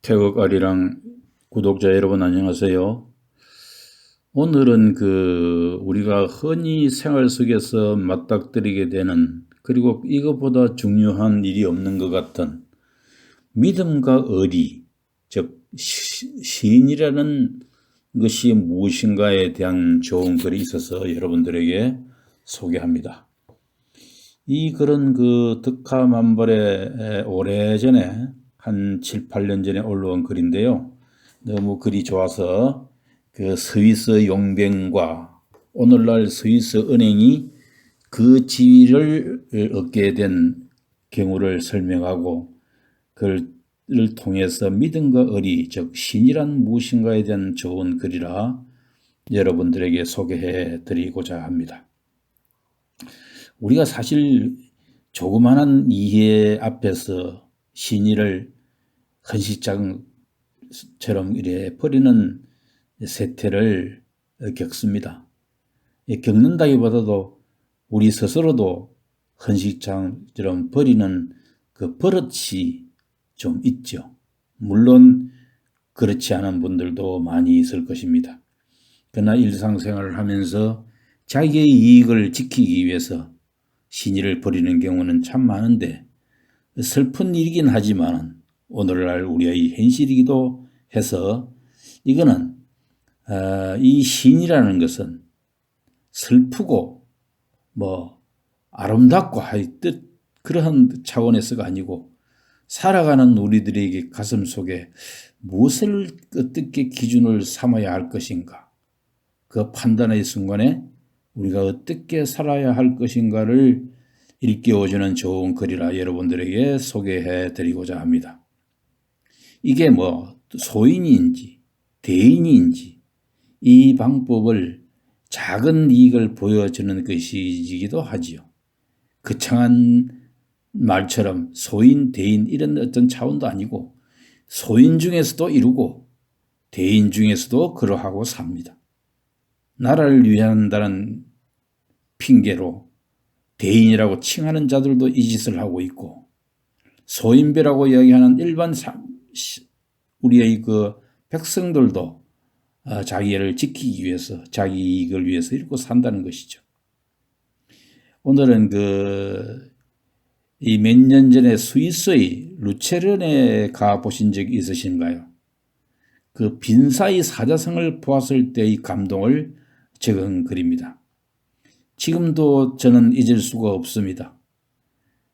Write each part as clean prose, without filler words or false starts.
태국 아리랑 구독자 여러분 안녕하세요. 오늘은 우리가 흔히 생활 속에서 맞닥뜨리게 되는, 그리고 이것보다 중요한 일이 없는 것 같은 믿음과 의리, 즉 신이라는 것이 무엇인가에 대한 좋은 글이 있어서 여러분들에게 소개합니다. 이 글은 득하만벌에 오래전에 한 7, 8년 전에 올라온 글인데요. 너무 글이 좋아서 스위스 용병과 오늘날 스위스 은행이 그 지위를 얻게 된 경우를 설명하고, 그를 통해서 믿음과 의리, 즉 신이란 무엇인가에 대한 좋은 글이라 여러분들에게 소개해 드리고자 합니다. 우리가 사실 조그마한 이해 앞에서 신의를 헌시장처럼 이래 버리는 세태를 겪습니다. 겪는다기보다도 우리 스스로도 헌시장처럼 버리는 그 버릇이 좀 있죠. 물론 그렇지 않은 분들도 많이 있을 것입니다. 그러나 일상생활을 하면서 자기의 이익을 지키기 위해서 신의를 버리는 경우는 참 많은데, 슬픈 일이긴 하지만 오늘날 우리의 현실이기도 해서 이거는 이 신이라는 것은 슬프고 아름답고 할 듯 그러한 차원에서가 아니고, 살아가는 우리들에게 가슴 속에 무엇을 어떻게 기준을 삼아야 할 것인가, 그 판단의 순간에 우리가 어떻게 살아야 할 것인가를 일깨워주는 좋은 글이라 여러분들에게 소개해 드리고자 합니다. 이게 소인인지 대인인지 이 방법을 작은 이익을 보여주는 것이기도 하지요. 거창한 말처럼 소인, 대인 이런 어떤 차원도 아니고, 소인 중에서도 이루고 대인 중에서도 그러하고 삽니다. 나라를 위한다는 핑계로 대인이라고 칭하는 자들도 이 짓을 하고 있고, 소인배라고 이야기하는 일반 우리의 백성들도 자기를 지키기 위해서, 자기 이익을 위해서 이렇게 산다는 것이죠. 오늘은 이 몇 년 전에 스위스의 루체른에 가 보신 적이 있으신가요? 그 빈사의 사자성을 보았을 때의 감동을 적은 글입니다. 지금도 저는 잊을 수가 없습니다.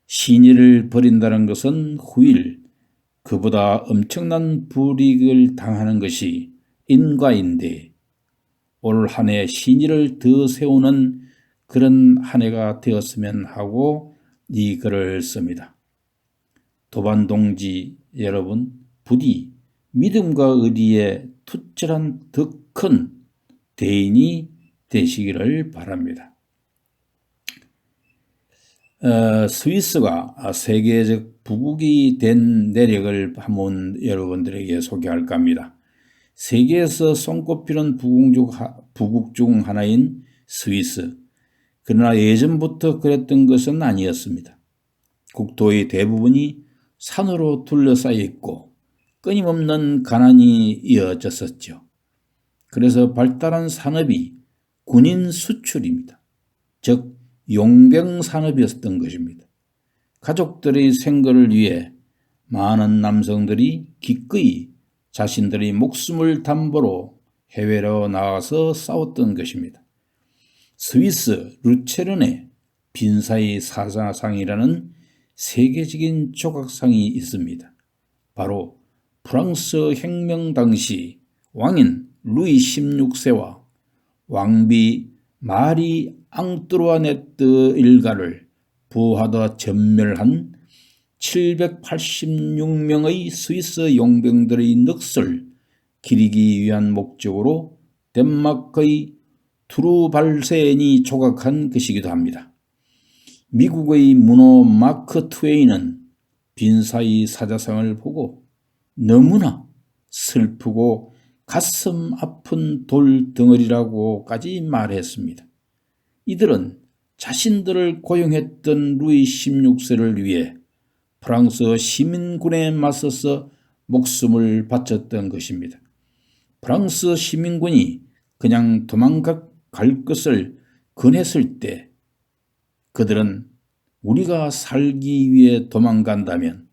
신의를 버린다는 것은 후일 그보다 엄청난 불이익을 당하는 것이 인과인데, 올 한 해 신의를 더 세우는 그런 한 해가 되었으면 하고 이 글을 씁니다. 도반동지 여러분, 부디 믿음과 의리에 투철한 더 큰 대인이 되시기를 바랍니다. 스위스가 세계적 부국이 된 내력을 한번 여러분들에게 소개할까 합니다. 세계에서 손꼽히는 부국 중 하나인 스위스. 그러나 예전부터 그랬던 것은 아니었습니다. 국토의 대부분이 산으로 둘러싸여 있고 끊임없는 가난이 이어졌었죠. 그래서 발달한 산업이 군인 수출입니다. 즉 용병 산업이었던 것입니다. 가족들의 생계를 위해 많은 남성들이 기꺼이 자신들의 목숨을 담보로 해외로 나가서 싸웠던 것입니다. 스위스 루체른에 빈사의 사자상이라는 세계적인 조각상이 있습니다. 바로 프랑스 혁명 당시 왕인 루이 16세와 왕비 마리 앙뚜르아네트 일가를 부하다 전멸한 786명의 스위스 용병들의 넋을 기리기 위한 목적으로 덴마크의 투르발센이 조각한 것이기도 합니다. 미국의 문호 마크 트웨인은 빈사의 사자성을 보고 너무나 슬프고 가슴 아픈 돌덩어리라고까지 말했습니다. 이들은 자신들을 고용했던 루이 16세를 위해 프랑스 시민군에 맞서서 목숨을 바쳤던 것입니다. 프랑스 시민군이 그냥 도망갈 것을 권했을 때 그들은 우리가 살기 위해 도망간다면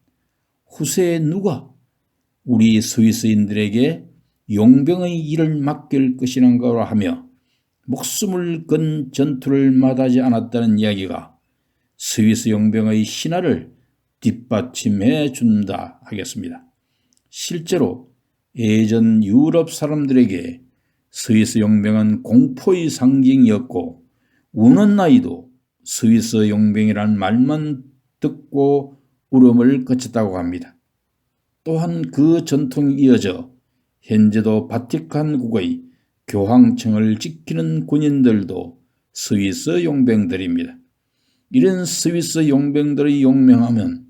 후세에 누가 우리 스위스인들에게 용병의 일을 맡길 것이란가 하며 목숨을 건 전투를 마다하지 않았다는 이야기가 스위스 용병의 신화를 뒷받침해 준다 하겠습니다. 실제로 예전 유럽 사람들에게 스위스 용병은 공포의 상징이었고 우는 아이도 스위스 용병이란 말만 듣고 울음을 그쳤다고 합니다. 또한 그 전통이 이어져 현재도 바티칸국의 교황청을 지키는 군인들도 스위스 용병들입니다. 이런 스위스 용병들의 용맹하면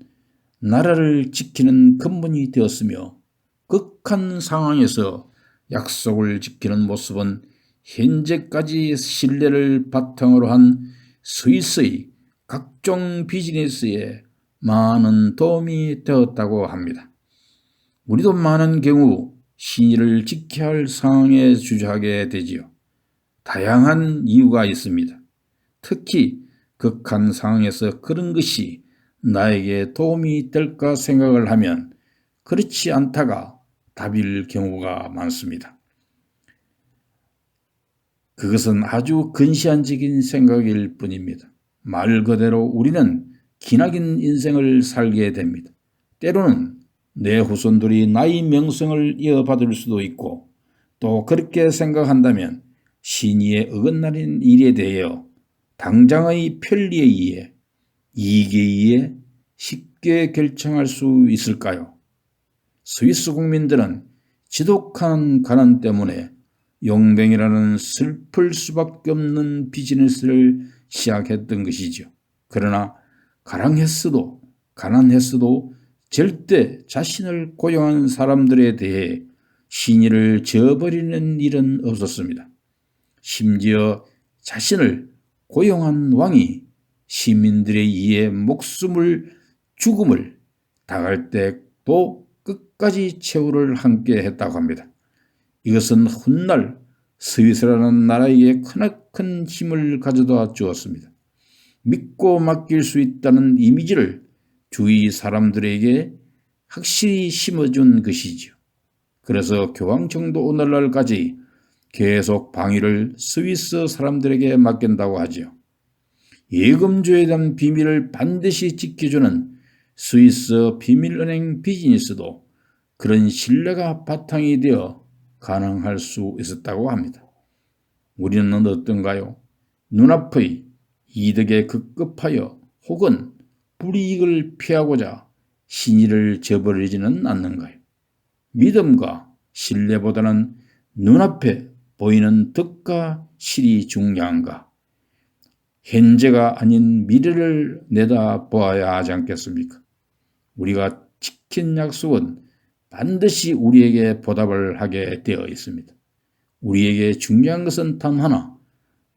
나라를 지키는 근본이 되었으며 극한 상황에서 약속을 지키는 모습은 현재까지 신뢰를 바탕으로 한 스위스의 각종 비즈니스에 많은 도움이 되었다고 합니다. 우리도 많은 경우 신의를 지켜야 할 상황에 주저하게 되지요. 다양한 이유가 있습니다. 특히 극한 상황에서 그런 것이 나에게 도움이 될까 생각을 하면 그렇지 않다가 답일 경우가 많습니다. 그것은 아주 근시안적인 생각일 뿐입니다. 말 그대로 우리는 기나긴 인생을 살게 됩니다. 때로는 내 후손들이 나의 명성을 이어받을 수도 있고 또 그렇게 생각한다면 신의에 어긋나는 일에 대하여 당장의 편리에 의해 이익에 의해 쉽게 결정할 수 있을까요? 스위스 국민들은 지독한 가난 때문에 용병이라는 슬플 수밖에 없는 비즈니스를 시작했던 것이죠. 그러나 가난했어도 절대 자신을 고용한 사람들에 대해 신의를 저버리는 일은 없었습니다. 심지어 자신을 고용한 왕이 시민들에 의해 죽음을 당할 때도 끝까지 최후를 함께 했다고 합니다. 이것은 훗날 스위스라는 나라에게 크나큰 힘을 가져다 주었습니다. 믿고 맡길 수 있다는 이미지를 주위 사람들에게 확실히 심어준 것이지요. 그래서 교황청도 오늘날까지 계속 방위를 스위스 사람들에게 맡긴다고 하지요. 예금조에 대한 비밀을 반드시 지켜주는 스위스 비밀은행 비즈니스도 그런 신뢰가 바탕이 되어 가능할 수 있었다고 합니다. 우리는 어떤가요? 눈앞의 이득에 급급하여 혹은 불이익을 피하고자 신의를 저버리지는 않는가요? 믿음과 신뢰보다는 눈앞에 보이는 덕과 실이 중요한가? 현재가 아닌 미래를 내다보아야 하지 않겠습니까? 우리가 지킨 약속은 반드시 우리에게 보답을 하게 되어 있습니다. 우리에게 중요한 것은 단 하나,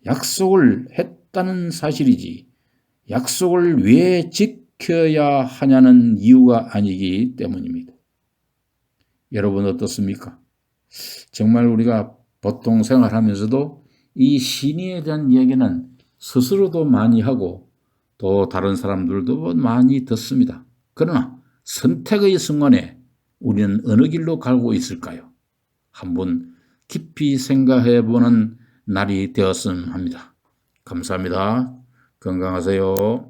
약속을 했다는 사실이지 약속을 왜 지켜야 하냐는 이유가 아니기 때문입니다. 여러분 어떻습니까? 정말 우리가 보통 생활하면서도 이 신의에 대한 이야기는 스스로도 많이 하고 또 다른 사람들도 많이 듣습니다. 그러나 선택의 순간에 우리는 어느 길로 가고 있을까요? 한번 깊이 생각해 보는 날이 되었으면 합니다. 감사합니다. 건강하세요.